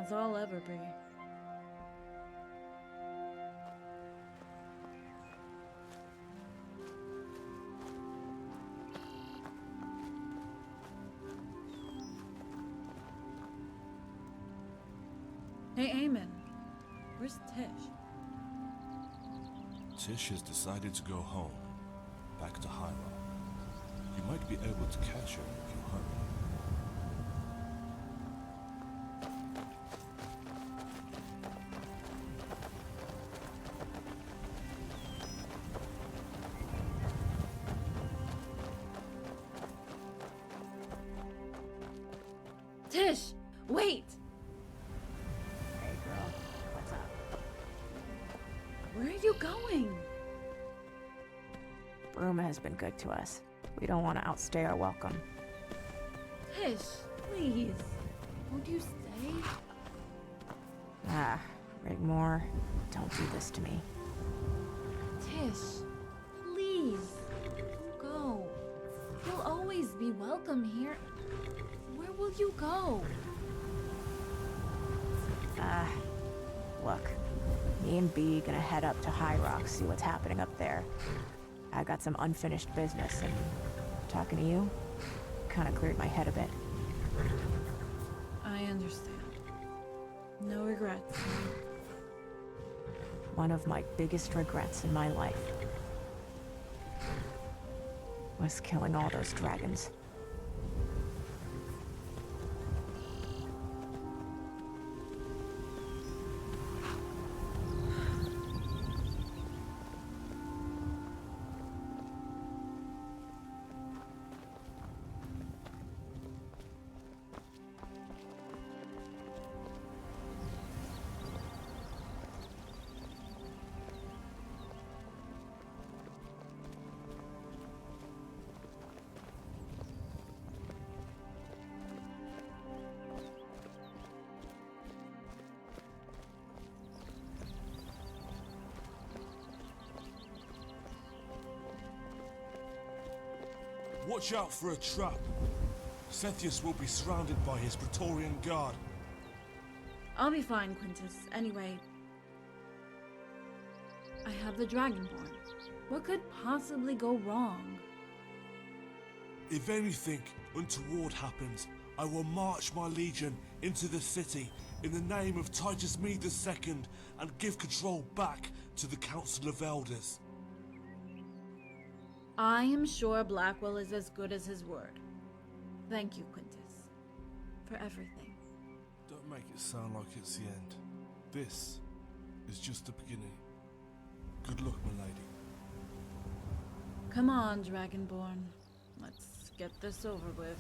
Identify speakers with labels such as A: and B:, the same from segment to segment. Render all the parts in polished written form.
A: as I'll ever be. Hey, Eamon. Where's Tish?
B: Tish has decided to go home, back to Hyrule. You might be able to catch her if you hurry.
A: Tish! Wait!
C: Hey girl, what's up?
A: Where are you going?
C: Broom has been good to us. We don't want to outstay our welcome.
A: Tish, please. Won't you stay?
C: Rigmor, don't do this to me.
A: Tish, please. Go. You'll always be welcome here. Where will you go?
C: Look. Me and B gonna head up to High Rock, see what's happening up there. I got some unfinished business, and talking to you kinda cleared my head a bit.
A: I understand. No regrets.
C: One of my biggest regrets in my life was killing all those dragons.
B: Watch out for a trap. Cepheus will be surrounded by his Praetorian guard.
A: I'll be fine, Quintus. Anyway, I have the Dragonborn. What could possibly go wrong?
B: If anything untoward happens, I will march my legion into the city in the name of Titus Mede II and give control back to the Council of Elders.
A: I am sure Blackwell is as good as his word. Thank you, Quintus, for everything.
B: Don't make it sound like it's the end. This is just the beginning. Good luck, my lady.
A: Come on, Dragonborn. Let's get this over with.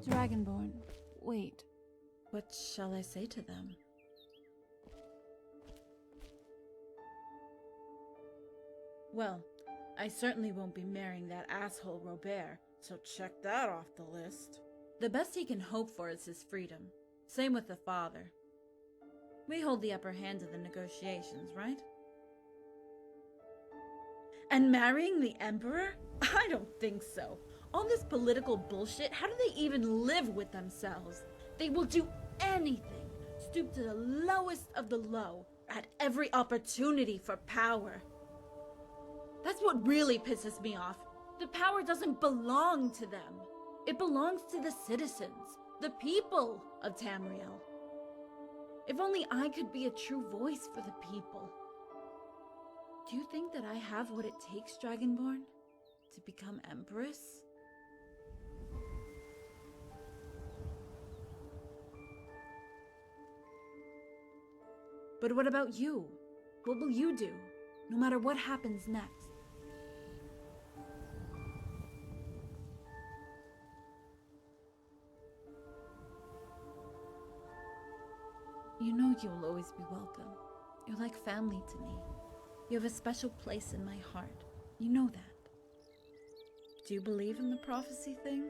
A: Dragonborn, wait. What shall I say to them? Well, I certainly won't be marrying that asshole Robert, so check that off the list. The best he can hope for is his freedom. Same with the father. We hold the upper hand in the negotiations, right? And marrying the Emperor? I don't think so. All this political bullshit, how do they even live with themselves? They will do anything, stoop to the lowest of the low, at every opportunity for power. That's what really pisses me off. The power doesn't belong to them. It belongs to the citizens, the people of Tamriel. If only I could be a true voice for the people. Do you think that I have what it takes, Dragonborn, to become Empress? But what about you? What will you do, no matter what happens next? You know you'll always be welcome. You're like family to me. You have a special place in my heart. You know that. Do you believe in the prophecy thing?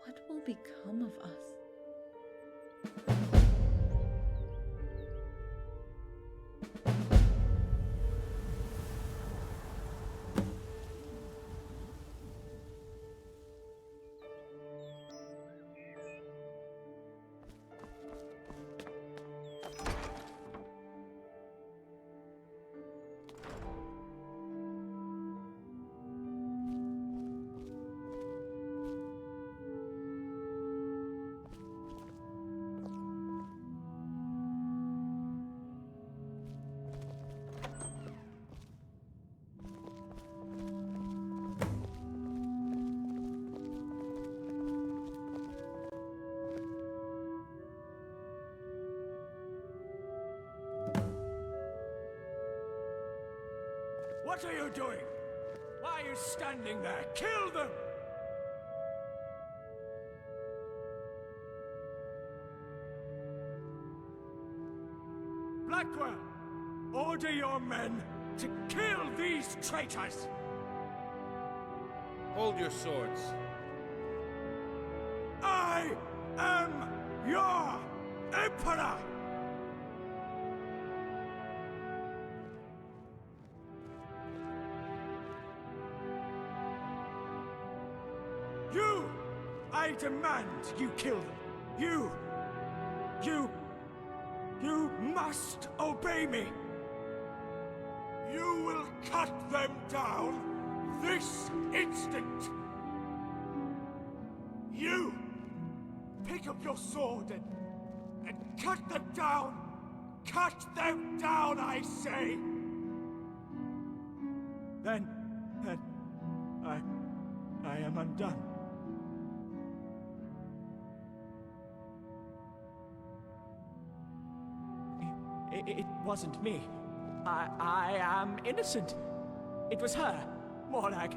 A: What will become of us?
D: What are you doing? Why are you standing there? Kill them! Blackwell, order your men to kill these traitors!
E: Hold your swords.
D: I am your Emperor! You! I demand you kill them! You must obey me! You will cut them down this instant! You! Pick up your sword and cut them down! Cut them down, I say! Then I am undone. It wasn't me. I am innocent. It was her, Morag.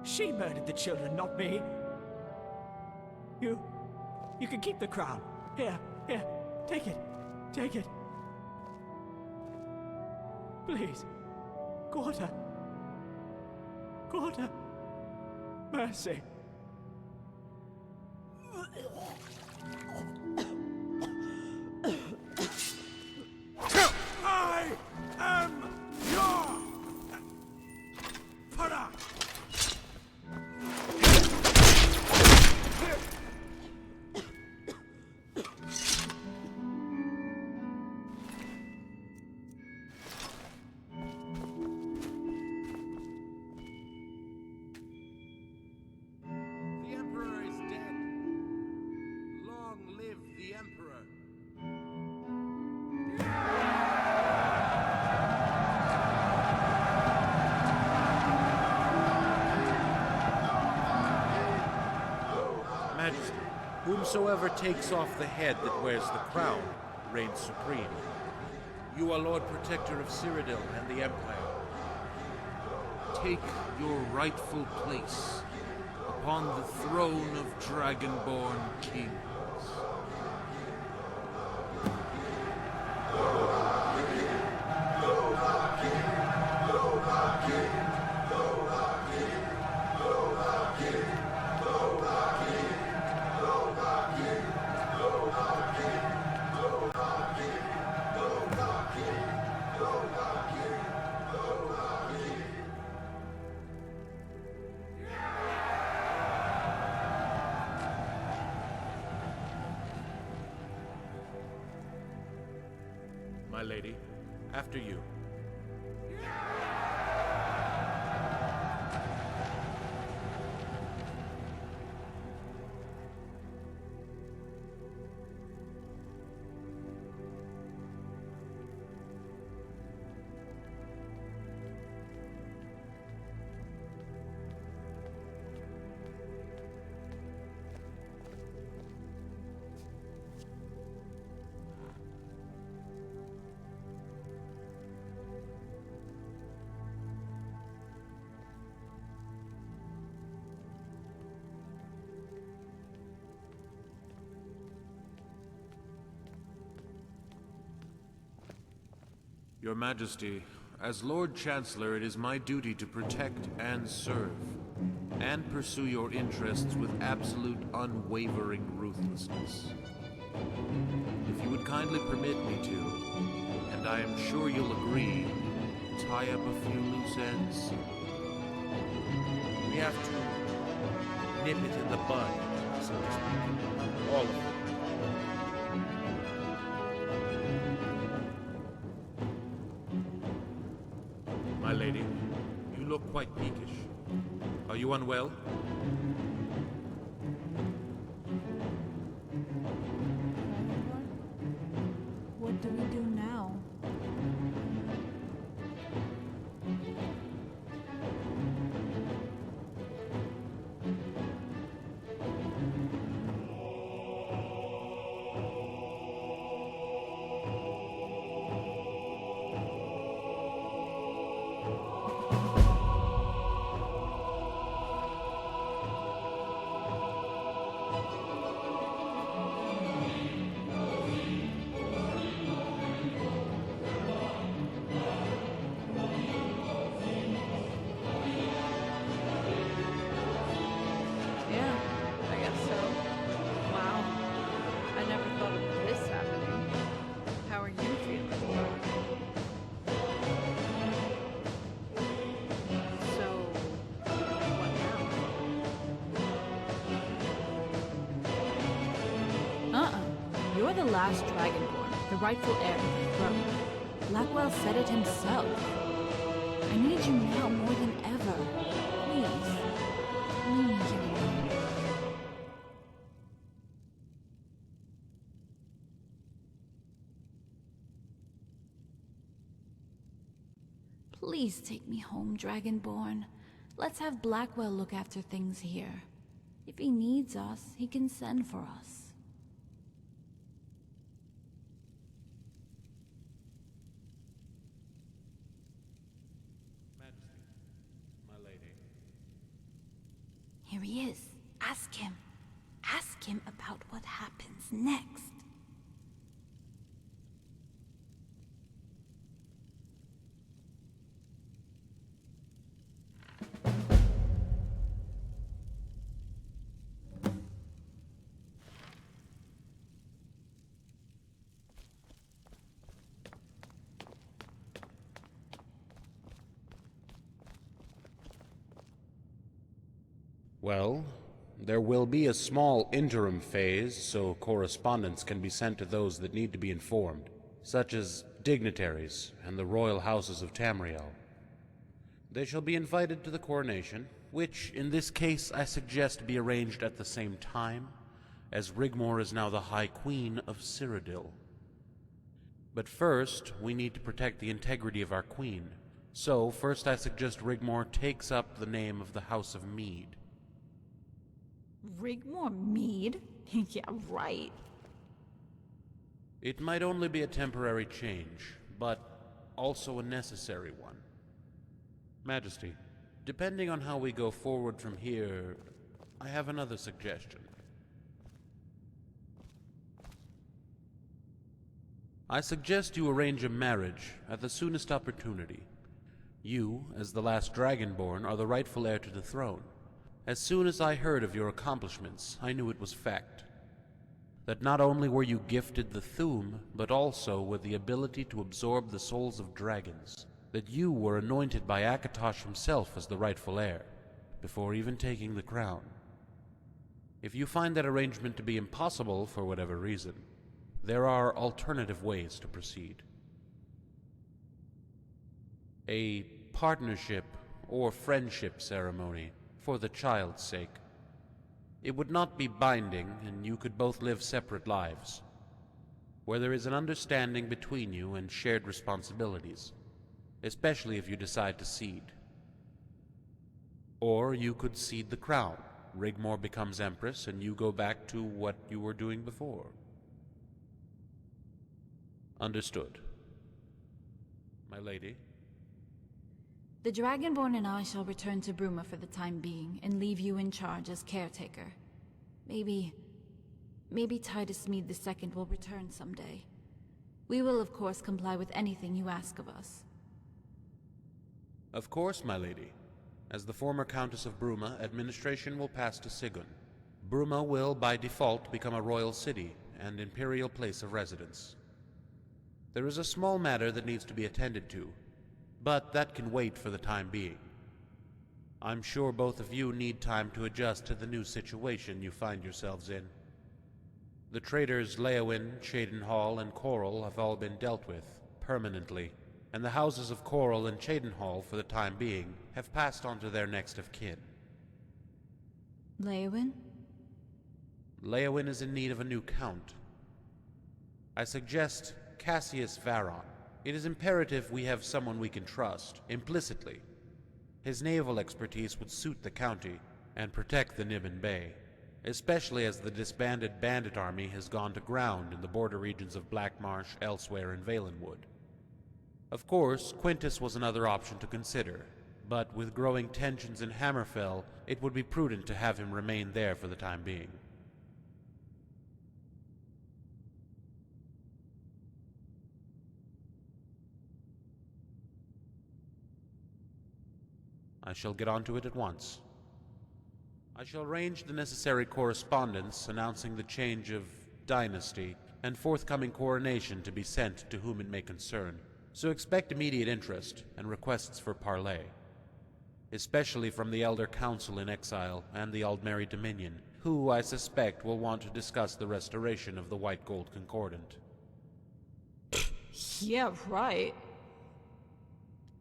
D: She murdered the children, not me. You can keep the crown. Here, take it. Take it. Please. Quarter. Mercy. I am your Emperor!
E: The Emperor is dead. Long live the Emperor. Majesty, whomsoever takes off the head that wears the crown reigns supreme. You are Lord Protector of Cyrodiil and the Empire. take your rightful place upon the throne of Dragonborn kings. My lady, after you. Your Majesty, as Lord Chancellor, it is my duty to protect and serve, and pursue your interests with absolute unwavering ruthlessness. If you would kindly permit me to, and I am sure you'll agree, tie up a few loose ends. We have to nip it in the bud, so to speak. All of it. My lady, you look quite peakish. Are you unwell?
C: What do we do now?
A: Yeah, I guess so. Wow. I never thought of this happening. How are you feeling? So, what now?
F: You're the last Dragonborn, the rightful heir to the throne. Blackwell said it himself. I need you now more than ever. Please, leave me here alone. Please take me home, Dragonborn. Let's have Blackwell look after things here. If he needs us, he can send for us.
E: Majesty, my lady.
F: Here he is. Ask him. Ask him about what happens next.
E: Well, there will be a small interim phase, so correspondence can be sent to those that need to be informed, such as dignitaries and the royal houses of Tamriel. They shall be invited to the coronation, which, in this case, I suggest be arranged at the same time, as Rigmor is now the High Queen of Cyrodiil. But first, we need to protect the integrity of our queen. So, first I suggest Rigmor takes up the name of the House of Mead.
F: Rigmor Mead? Yeah, right.
E: It might only be a temporary change, but also a necessary one. Majesty, depending on how we go forward from here, I have another suggestion. I suggest you arrange a marriage at the soonest opportunity. You, as the last Dragonborn, are the rightful heir to the throne. As soon as I heard of your accomplishments, I knew it was fact. That not only were you gifted the Thu'um, but also with the ability to absorb the souls of dragons. That you were anointed by Akatosh himself as the rightful heir, before even taking the crown. If you find that arrangement to be impossible for whatever reason, there are alternative ways to proceed. A partnership or friendship ceremony for the child's sake. It would not be binding, and you could both live separate lives, where there is an understanding between you and shared responsibilities, especially if you decide to cede. Or you could cede the crown. Rigmor becomes Empress, and you go back to what you were doing before. Understood. My lady?
F: The Dragonborn and I shall return to Bruma for the time being, and leave you in charge as caretaker. Maybe Titus Mead II will return someday. We will, of course, comply with anything you ask of us.
E: Of course, my lady. As the former Countess of Bruma, administration will pass to Sigun. Bruma will, by default, become a royal city and imperial place of residence. There is a small matter that needs to be attended to, but that can wait for the time being. I'm sure both of you need time to adjust to the new situation you find yourselves in. The traitors Leowin, Cheydinhal, and Coral have all been dealt with, permanently, and the houses of Coral and Cheydinhal, for the time being, have passed on to their next of kin.
F: Leowin?
E: Leowin is in need of a new count. I suggest Cassius Varon. It is imperative we have someone we can trust, implicitly. His naval expertise would suit the county and protect the Niben Bay, especially as the disbanded bandit army has gone to ground in the border regions of Blackmarsh, elsewhere in Valenwood. Of course, Quintus was another option to consider, but with growing tensions in Hammerfell, it would be prudent to have him remain there for the time being. I shall get onto it at once. I shall arrange the necessary correspondence announcing the change of dynasty and forthcoming coronation to be sent to whom it may concern, so expect immediate interest and requests for parley, especially from the Elder Council in exile and the Aldmeri Dominion, who I suspect will want to discuss the restoration of the White Gold Concordant.
F: Yeah, right.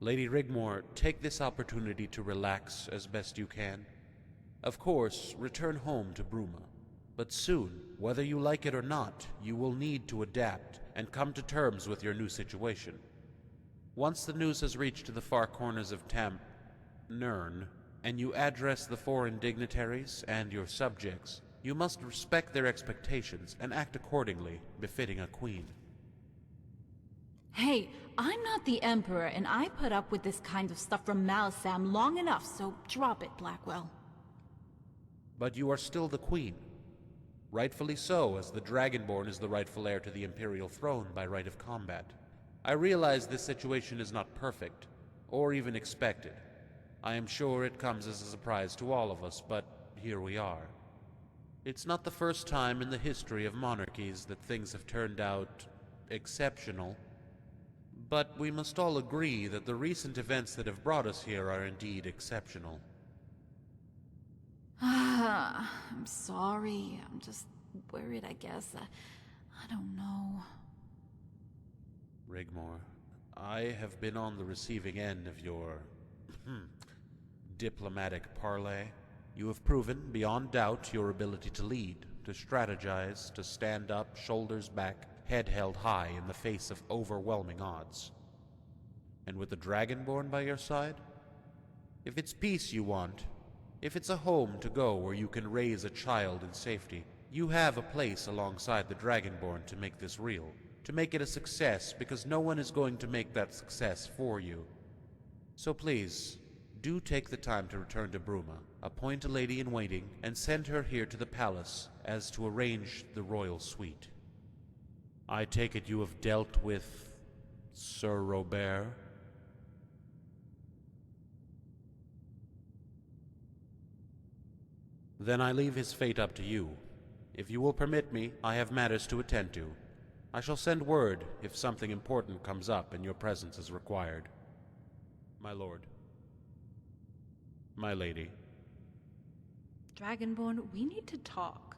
E: Lady Rigmor, take this opportunity to relax as best you can. Of course, return home to Bruma. But soon, whether you like it or not, you will need to adapt and come to terms with your new situation. Once the news has reached to the far corners of Nirn, and you address the foreign dignitaries and your subjects, you must respect their expectations and act accordingly, befitting a queen.
F: Hey, I'm not the Emperor, and I put up with this kind of stuff from Malsam long enough, so drop it, Blackwell.
E: But you are still the queen. Rightfully so, as the Dragonborn is the rightful heir to the Imperial throne by right of combat. I realize this situation is not perfect, or even expected. I am sure it comes as a surprise to all of us, but here we are. It's not the first time in the history of monarchies that things have turned out exceptional. But we must all agree that the recent events that have brought us here are indeed exceptional.
F: I'm sorry. I'm just worried, I guess. I don't know.
E: Rigmor, I have been on the receiving end of your diplomatic parley. You have proven, beyond doubt, your ability to lead, to strategize, to stand up, shoulders back, head held high in the face of overwhelming odds. And with the Dragonborn by your side? If it's peace you want, if it's a home to go where you can raise a child in safety, you have a place alongside the Dragonborn to make this real, to make it a success, because no one is going to make that success for you. So please, do take the time to return to Bruma, appoint a lady-in-waiting, and send her here to the palace as to arrange the royal suite. I take it you have dealt with Sir Robert? Then I leave his fate up to you. If you will permit me, I have matters to attend to. I shall send word if something important comes up and your presence is required. My lord. My lady.
F: Dragonborn, we need to talk.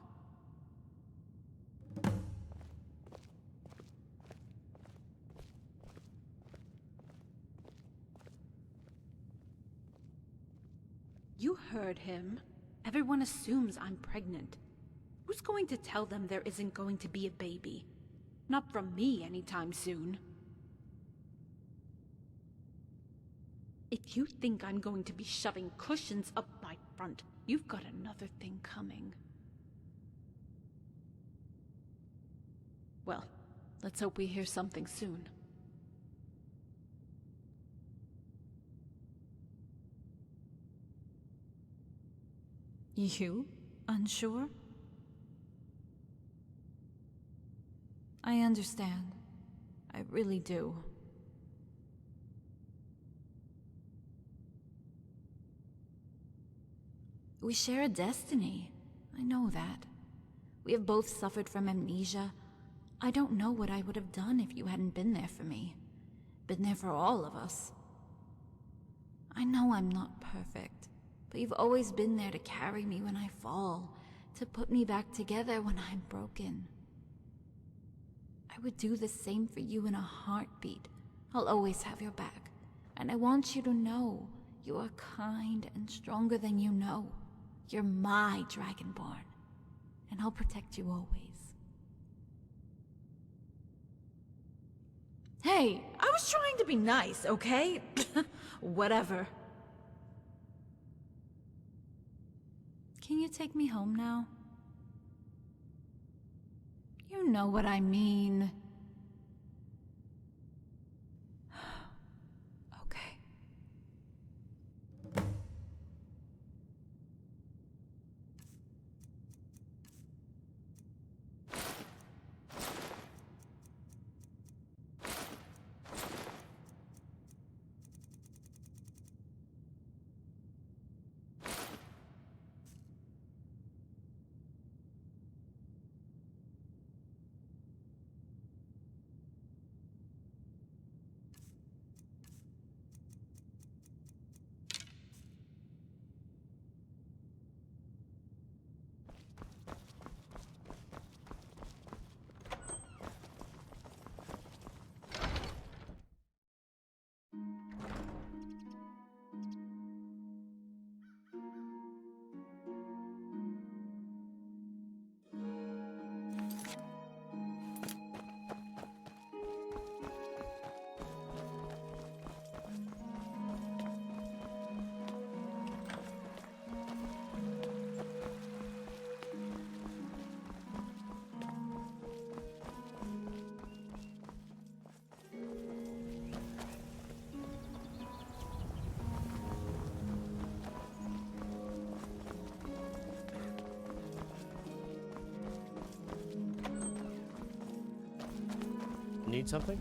F: You heard him. Everyone assumes I'm pregnant. Who's going to tell them there isn't going to be a baby? Not from me anytime soon. If you think I'm going to be shoving cushions up my front, you've got another thing coming. Well, let's hope we hear something soon. You? Unsure? I understand. I really do. We share a destiny. I know that. We have both suffered from amnesia. I don't know what I would have done if you hadn't been there for me. Been there for all of us. I know I'm not perfect, but you've always been there to carry me when I fall, to put me back together when I'm broken. I would do the same for you in a heartbeat. I'll always have your back, and I want you to know you are kind and stronger than you know. You're my Dragonborn, and I'll protect you always. Hey, I was trying to be nice, okay? Whatever. Can you take me home now? You know what I mean. Okay.
G: Need something?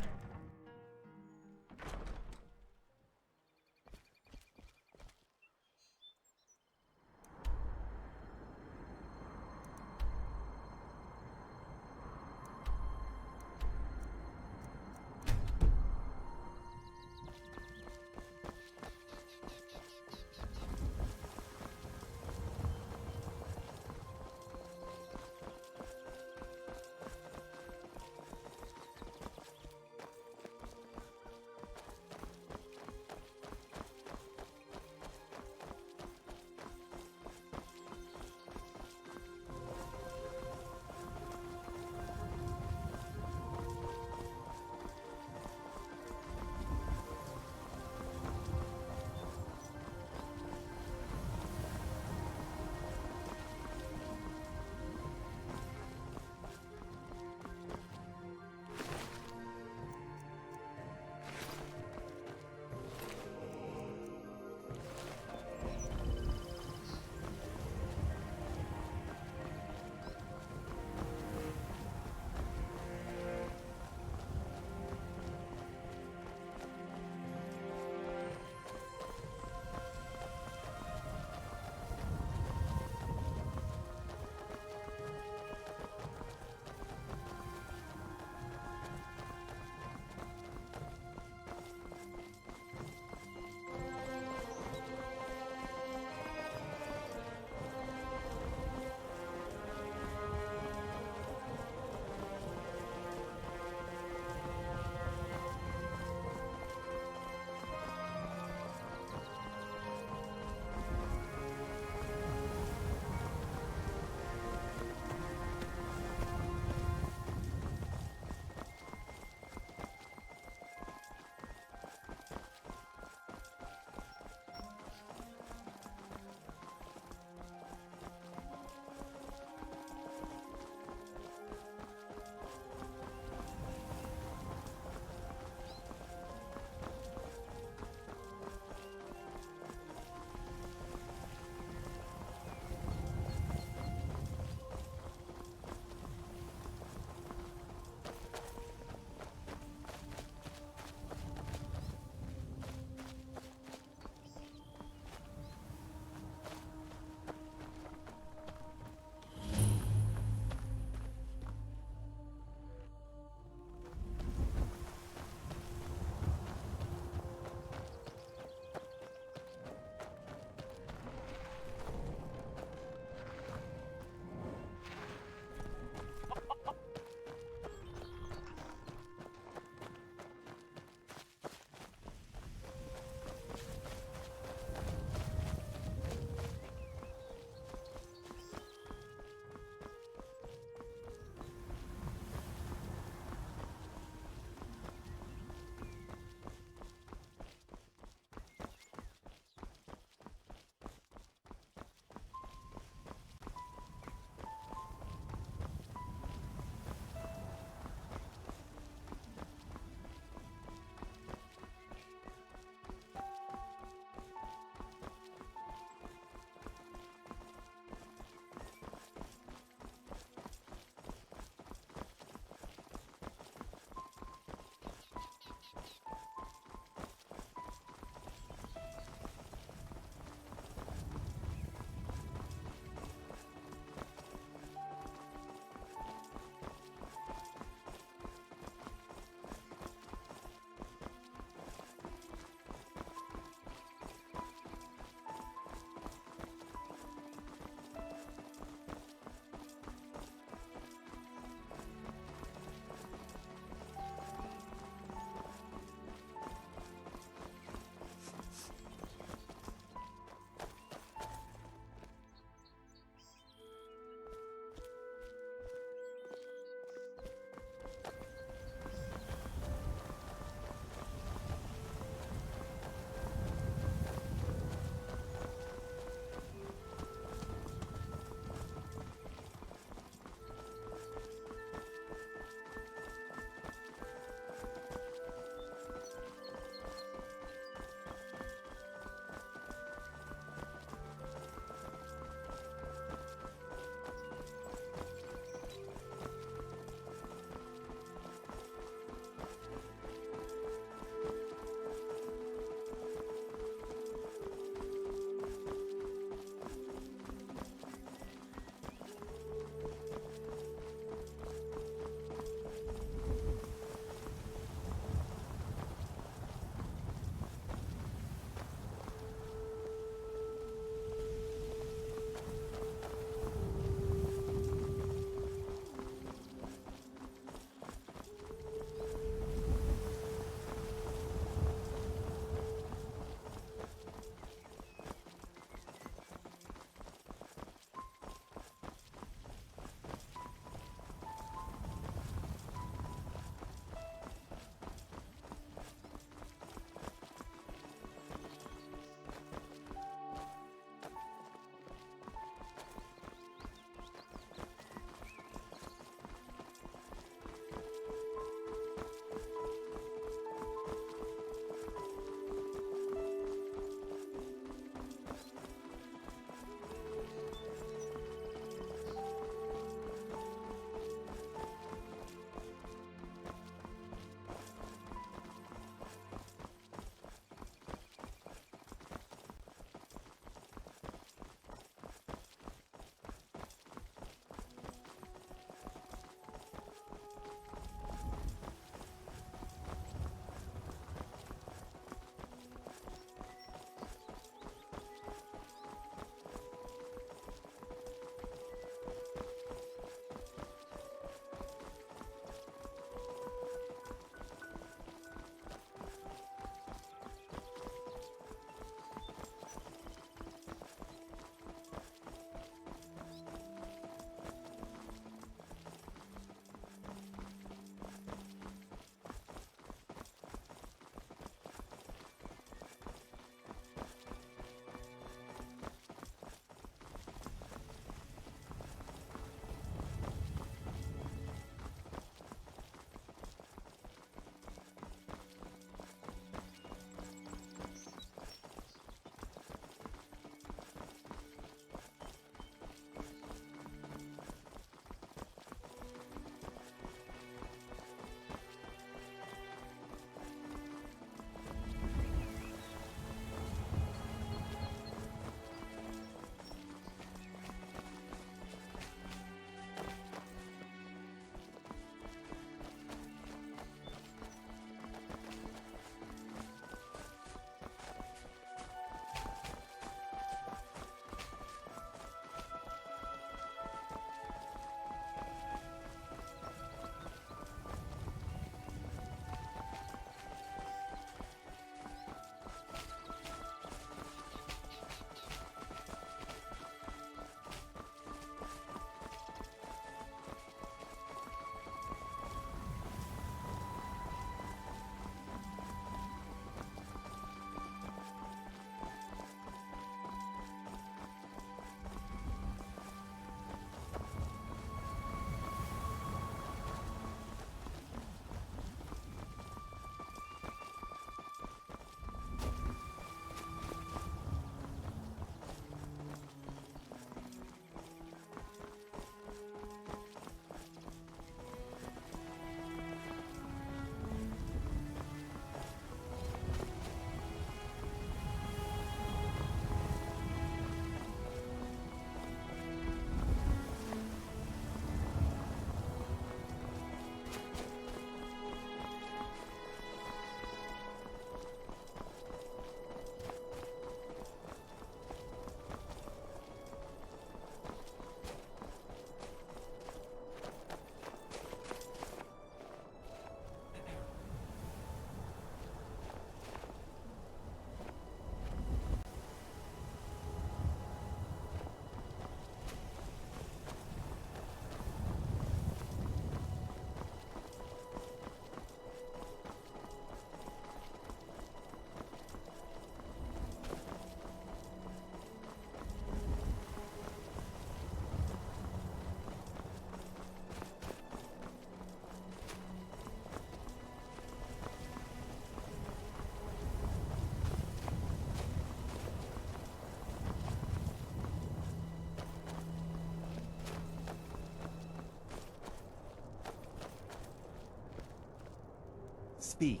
G: speak.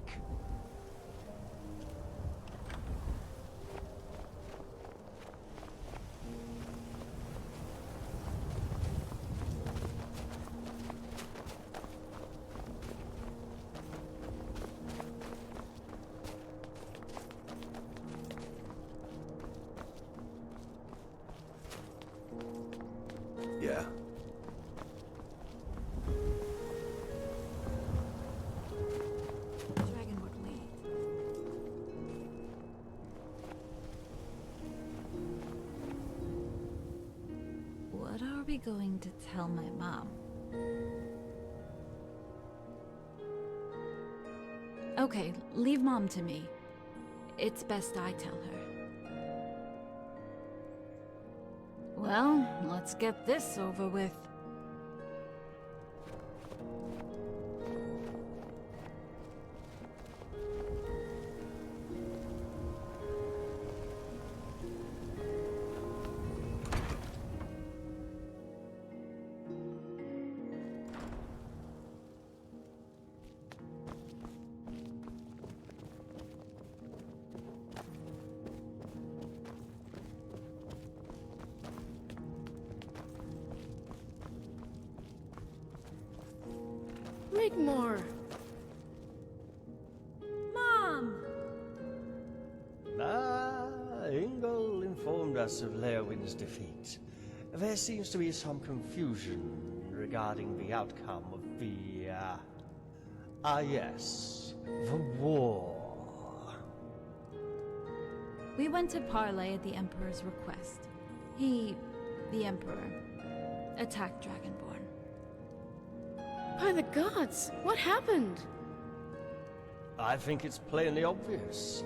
H: Yeah.
F: Dragon would wait. What are we going to tell my mom? Okay, leave mom to me. It's best I tell her. Well, let's get this over with.
I: Rigmor!
A: Mom!
G: Ingol informed us of Leowin's defeat. There seems to be some confusion regarding the outcome of the, yes, the war.
F: We went to parley at the Emperor's request. He, the Emperor, attacked Dragonborn.
I: By the gods, what happened?
G: I think it's plainly obvious.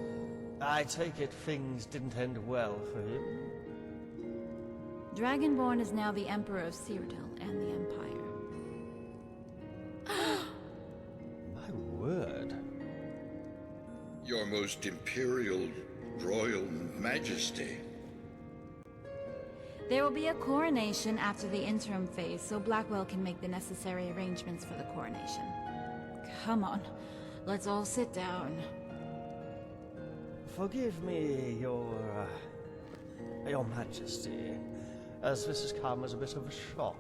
G: I take it things didn't end well for him.
F: Dragonborn is now the Emperor of Cyrodiil and the Empire.
G: My word.
J: Your most imperial, royal majesty.
F: There will be a coronation after the interim phase, so Blackwell can make the necessary arrangements for the coronation. Come on, let's all sit down.
G: Forgive me, your majesty, as this has come as a bit of a shock.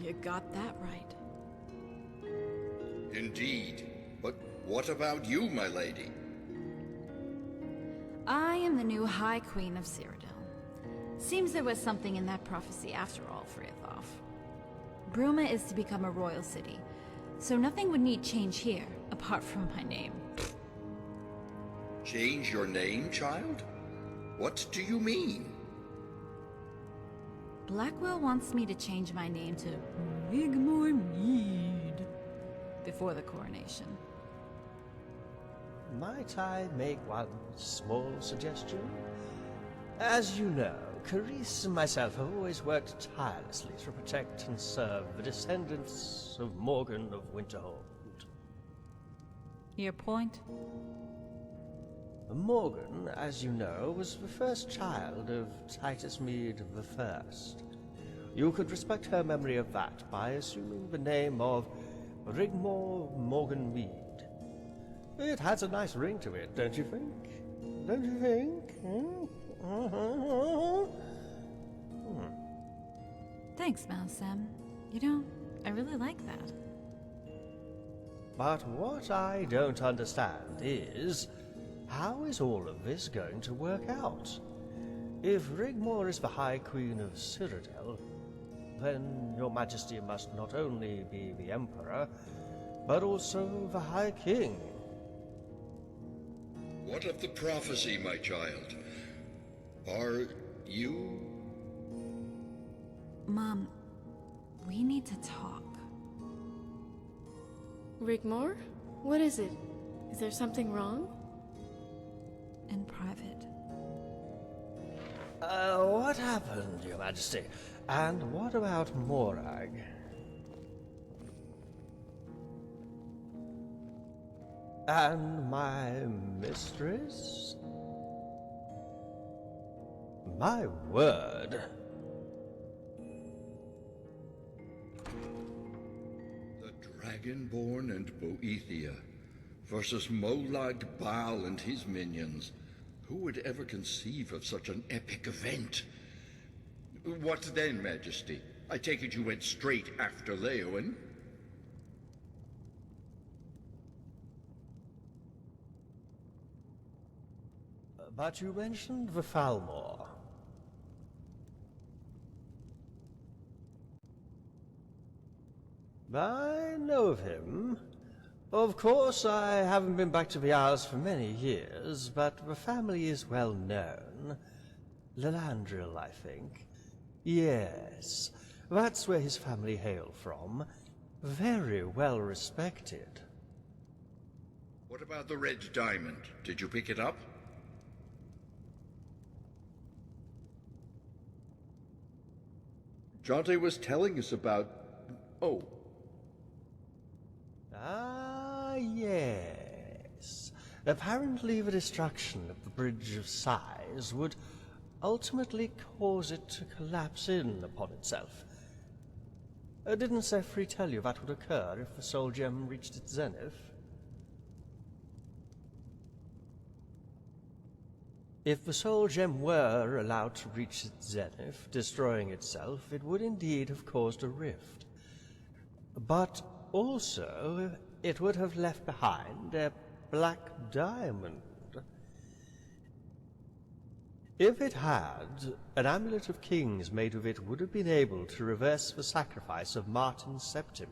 F: You got that right.
J: Indeed. But what about you, my lady?
F: I am the new High Queen of Cyrodiil. Seems there was something in that prophecy after all, Friathoff. Bruma is to become a royal city, so nothing would need change here, apart from my name.
J: Change your name, child? What do you mean?
F: Blackwell wants me to change my name to Rigmor Mead before the coronation.
G: Might I make one small suggestion? As you know, Carice and myself have always worked tirelessly to protect and serve the descendants of Morgan of Winterhold.
F: Your point?
G: Morgan, as you know, was the first child of Titus Mead the First. You could respect her memory of that by assuming the name of Rigmor Morgan Mead. It has a nice ring to it, don't you think? Don't you think?
F: Thanks, Malsam. You know, I really like that.
G: But what I don't understand is, how is all of this going to work out? If Rigmor is the High Queen of Cyrodiil, then your majesty must not only be the Emperor, but also the High King.
J: What of the prophecy, my child? Are you...
F: Mom, we need to talk.
I: Rigmor? What is it? Is there something wrong?
F: In private.
G: What happened, your majesty? And what about Morag? And my mistress? My word.
J: The dragon Dragonborn and Boethia versus Molag Bal and his minions. Who would ever conceive of such an epic event? What then, Majesty? I take it you went straight after Leowen?
G: But you mentioned the Falmor. I know of him. Of course, I haven't been back to the Isles for many years, but the family is well known. Lilandril, I think. Yes, that's where his family hail from. Very well respected.
J: What about the Red Diamond? Did you pick it up? Jonte was telling us about... Oh.
G: Ah, yes. Apparently the destruction of the Bridge of Sighs would ultimately cause it to collapse in upon itself. Didn't Sefri tell you that would occur if the Soul Gem reached its zenith? If the Soul Gem were allowed to reach its zenith, destroying itself, it would indeed have caused a rift. But also, it would have left behind a black diamond. If it had, an amulet of kings made of it would have been able to reverse the sacrifice of Martin Septim,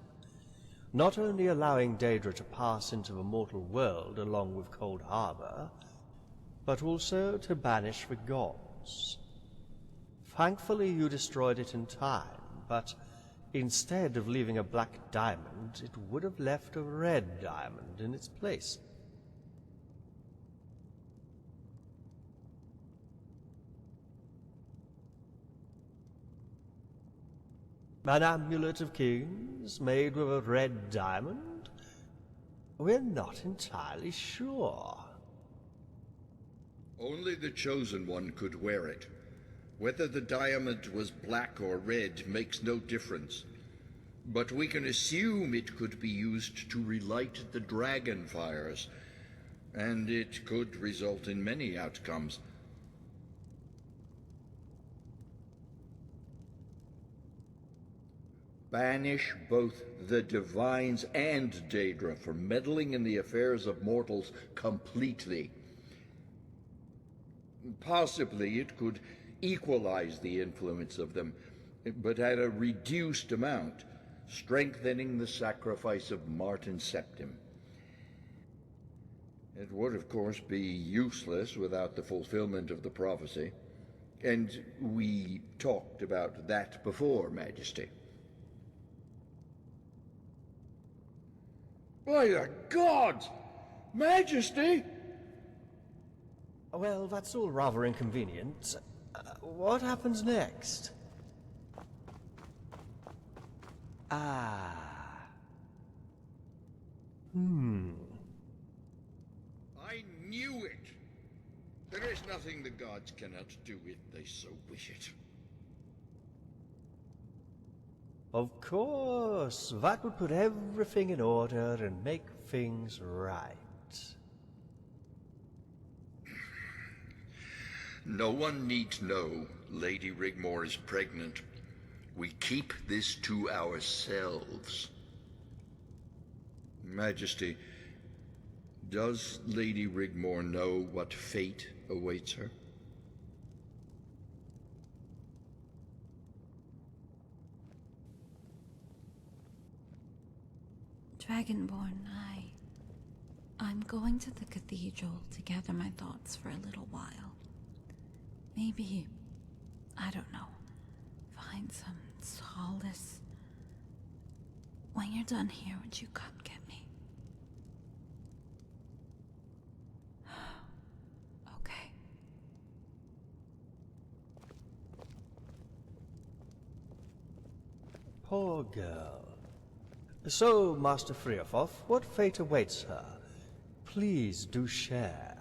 G: not only allowing Daedra to pass into the mortal world along with Cold Harbor, but also to banish the gods. Thankfully you destroyed it in time, but instead of leaving a black diamond, it would have left a red diamond in its place. An amulet of kings made with a red diamond? We're not entirely sure.
J: Only the Chosen One could wear it. Whether the diamond was black or red makes no difference. But we can assume it could be used to relight the dragon fires, and it could result in many outcomes. Banish both the Divines and Daedra for meddling in the affairs of mortals completely. Possibly it could equalize the influence of them, but at a reduced amount, strengthening the sacrifice of Martin Septim. It would, of course, be useless without the fulfillment of the prophecy, and we talked about that before, Majesty. By the gods! Majesty!
G: Well, that's all rather inconvenient. What happens next? Ah.
J: I knew it! There is nothing the gods cannot do if they so wish it.
G: Of course, that would put everything in order and make things right.
J: No one need know Lady Rigmor is pregnant. We keep this to ourselves. Majesty, does Lady Rigmor know what fate awaits her?
F: Dragonborn, I'm going to the cathedral to gather my thoughts for a little while. Maybe, I don't know, find some solace. When you're done here, would you come get me? Okay.
G: Poor girl. So, Master Friafoth, what fate awaits her? Please do share.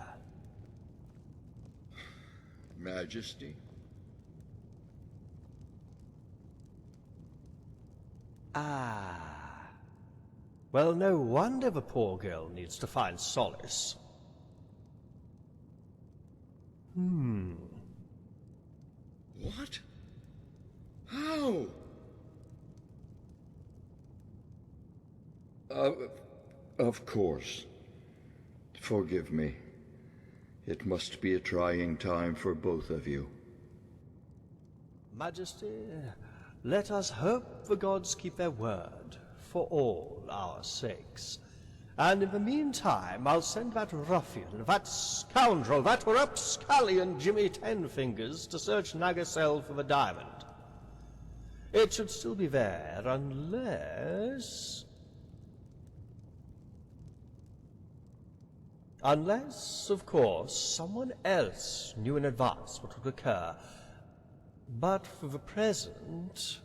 J: Majesty?
G: Ah. Well, no wonder the poor girl needs to find solace.
J: What? How? Of course. Forgive me. It must be a trying time for both of you.
G: Majesty, let us hope the gods keep their word, for all our sakes. And in the meantime, I'll send that ruffian, that scoundrel, that rapscallion Jimmy Tenfingers to search Nagacel for the diamond. It should still be there, unless... Unless, of course, someone else knew in advance what would occur. But for the present,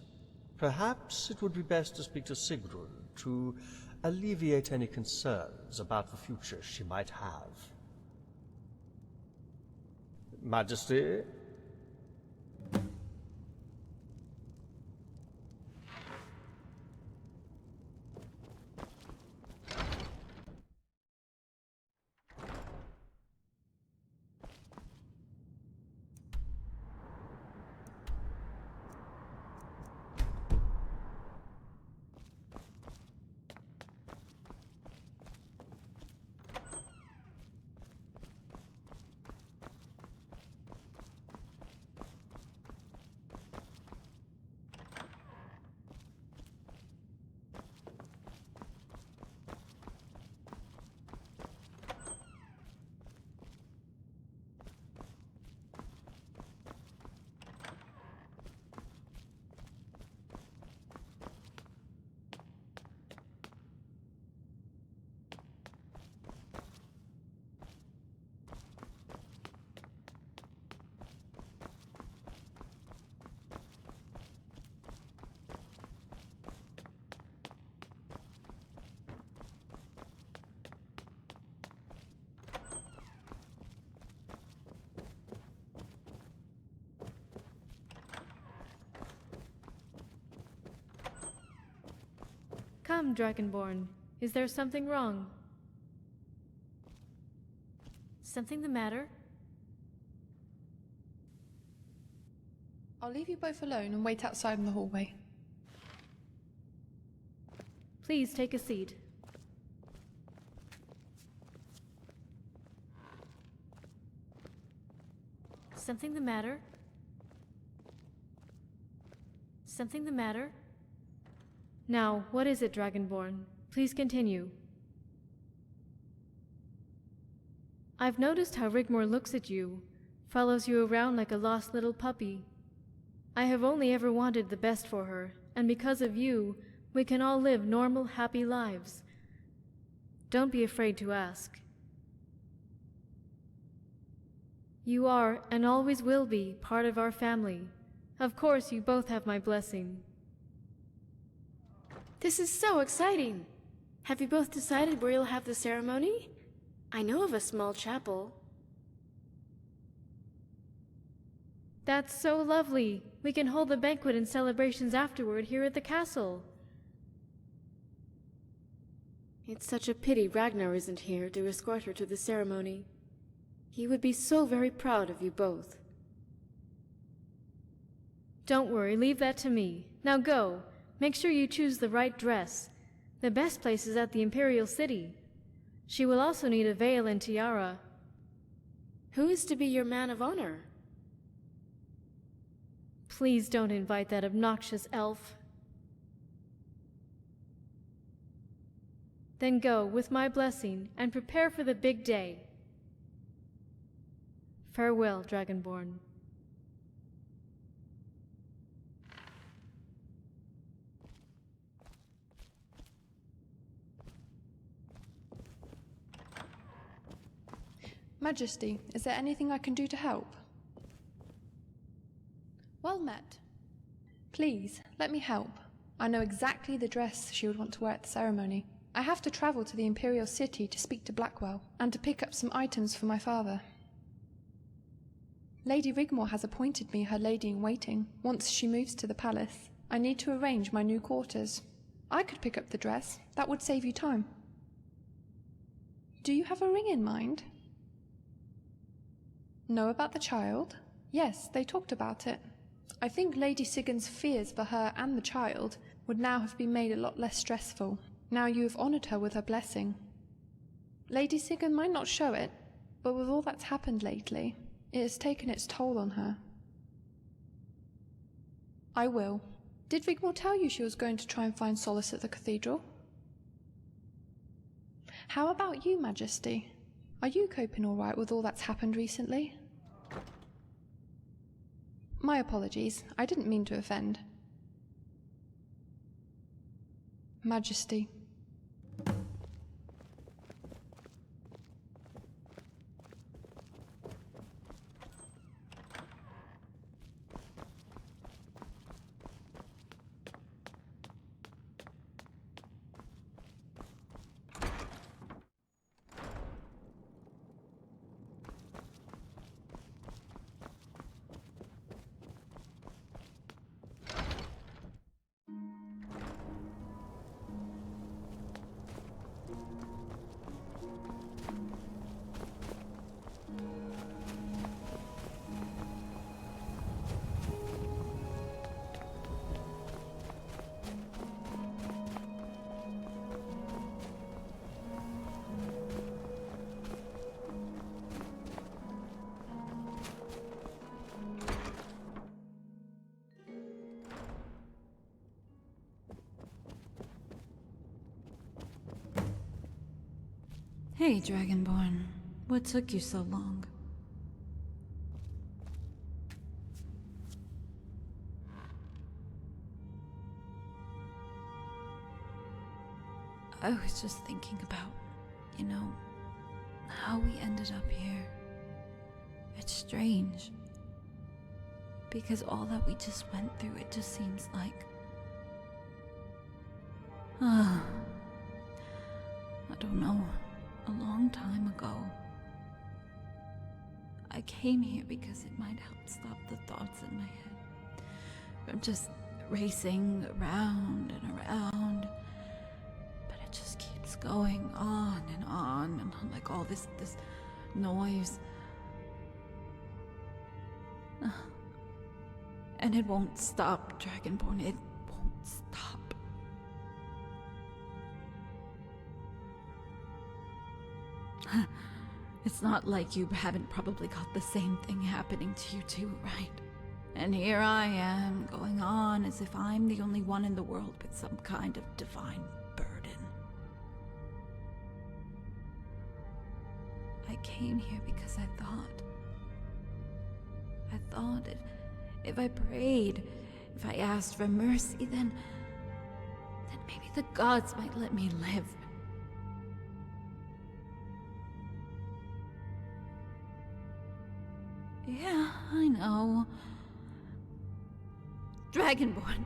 G: perhaps it would be best to speak to Sigrun to alleviate any concerns about the future she might have. Majesty?
I: Come, Dragonborn. Is there something wrong? Something the matter?
K: I'll leave you both alone and wait outside in the hallway.
I: Please take a seat. Something the matter? Something the matter? Now, what is it, Dragonborn? Please continue. I've noticed how Rigmor looks at you, follows you around like a lost little puppy. I have only ever wanted the best for her, and because of you, we can all live normal, happy lives. Don't be afraid to ask. You are, and always will be, part of our family. Of course, you both have my blessing. This is so exciting! Have you both decided where you'll have the ceremony? I know of a small chapel. That's so lovely! We can hold the banquet and celebrations afterward here at the castle. It's such a pity Ragnar isn't here to escort her to the ceremony. He would be so very proud of you both. Don't worry, leave that to me. Now go. Make sure you choose the right dress. The best place is at the Imperial City. She will also need a veil and tiara. Who is to be your man of honor? Please don't invite that obnoxious elf. Then go, with my blessing, and prepare for the big day. Farewell, Dragonborn.
K: Majesty, is there anything I can do to help?
L: Well met.
K: Please, let me help. I know exactly the dress she would want to wear at the ceremony. I have to travel to the Imperial City to speak to Blackwell, and to pick up some items for my father. Lady Rigmor has appointed me her lady-in-waiting. Once she moves to the palace, I need to arrange my new quarters. I could pick up the dress. That would save you time. Do you have a ring in mind? Know about the child? Yes, they talked about it. I think Lady Sigurd's fears for her and the child would now have been made a lot less stressful. Now you have honoured her with her blessing. Lady Sigurd might not show it, but with all that's happened lately, it has taken its toll on her. I will. Did Rigmor tell you she was going to try and find solace at the cathedral? How about you, Majesty? Are you coping all right with all that's happened recently? My apologies. I didn't mean to offend. Majesty.
F: Hey, Dragonborn. What took you so long? I was just thinking about, how we ended up here. It's strange. Because all that we just went through, it just seems like... I don't know. A long time ago. I came here because it might help stop the thoughts in my head. I'm just racing around and around. But it just keeps going on, and like all this noise. And it won't stop, Dragonborn. It won't stop. It's not like you haven't probably got the same thing happening to you too, right? And here I am, going on as if I'm the only one in the world with some kind of divine burden. I came here because I thought if I prayed, if I asked for mercy, then maybe the gods might let me live. Yeah, I know. Dragonborn,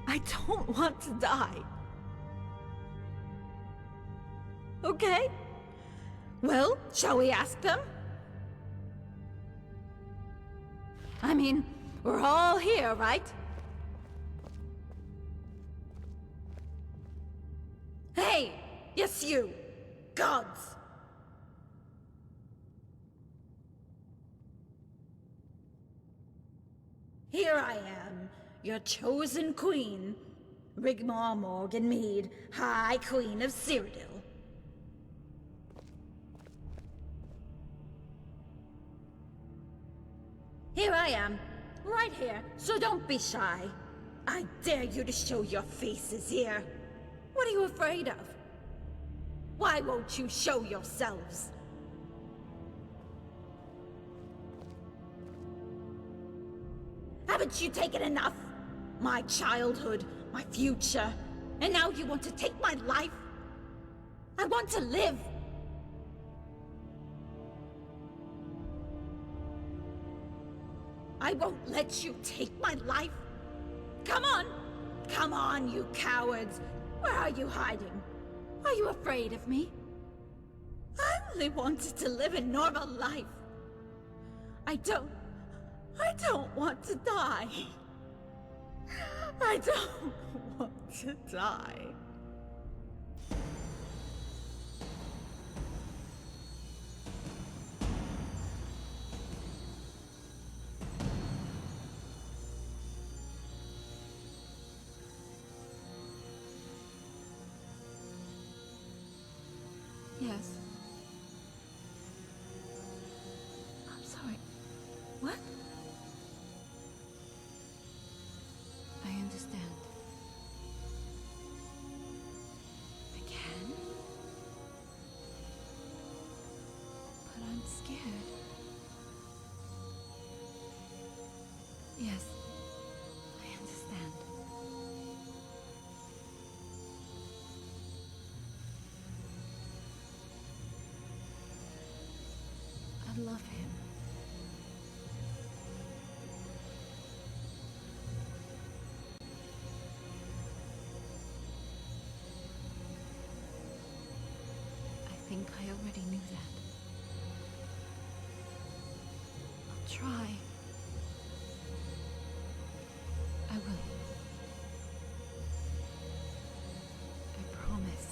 F: I don't want to die. Okay? Well, shall we ask them? I mean, we're all here, right? Hey! Yes, you! Gods! Here I am, your chosen queen, Rigmor Morganmead, High Queen of Cyrodiil. Here I am, right here, so don't be shy. I dare you to show your faces here. What are you afraid of? Why won't you show yourselves? Haven't you taken enough? My childhood, my future, and now you want to take my life? I want to live. I won't let you take my life. Come on! Come on, you cowards! Where are you hiding? Are you afraid of me? I only wanted to live a normal life. I don't want to die. I don't want to die. Yes. I'm sorry. What? I understand. Again? But I'm scared. Yes, I understand. I love him. I think I already knew that. I'll try. I will. I promise.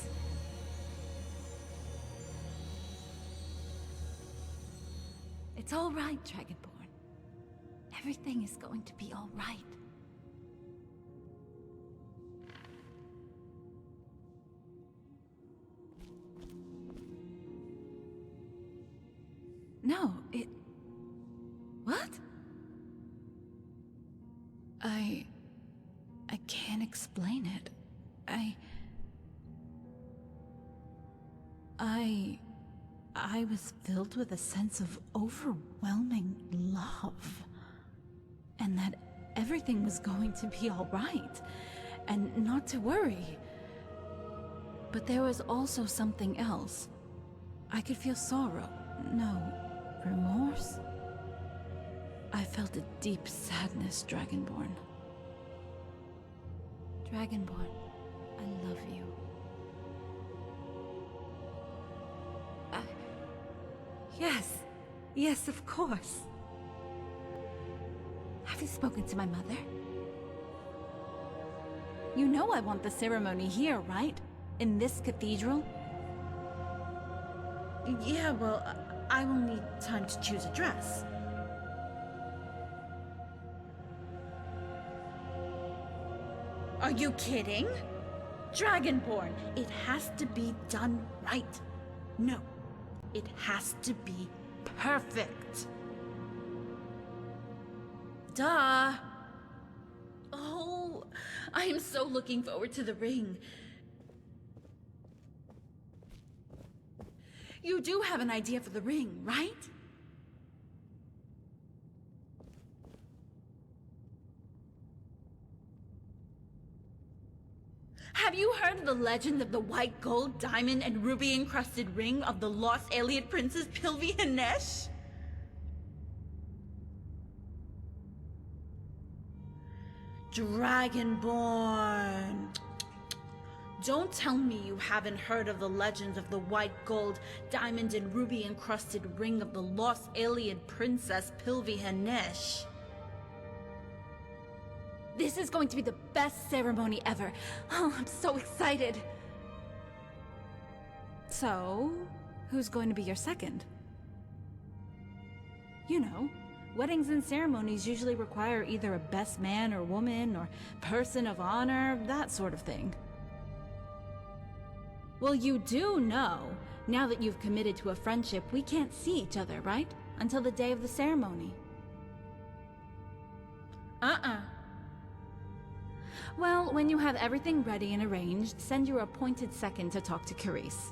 F: It's all right, Dragonborn. Everything is going to be all right. No, it... What? I can't explain it. I was filled with a sense of overwhelming love. And that everything was going to be all right. And not to worry. But there was also something else. I could feel sorrow. No, remorse? I felt a deep sadness, Dragonborn. Dragonborn, I love you. Yes, of course. Have you spoken to my mother? You know I want the ceremony here, right? In this cathedral?
A: Yeah, well, I will need time to choose a dress. Are you kidding? Dragonborn, it has to be done right. No, it has to be perfect. Duh. Oh, I am so looking forward to the ring. You do have an idea for the ring, right? Have you heard of the legend of the white gold, diamond, and ruby-encrusted ring of the lost alien princess Pilvi-Hanesh? Dragonborn. Don't tell me you haven't heard of the legend of the white gold, diamond, and ruby-encrusted ring of the lost alien princess Pilvi-Hanesh.
F: This is going to be the best ceremony ever. Oh, I'm so excited. So, who's going to be your second? You know, weddings and ceremonies usually require either a best man or woman or person of honor, that sort of thing. Well, you do know, now that you've committed to a friendship, we can't see each other, right? Until the day of the ceremony. Well, when you have everything ready and arranged, send your appointed second to talk to Carice.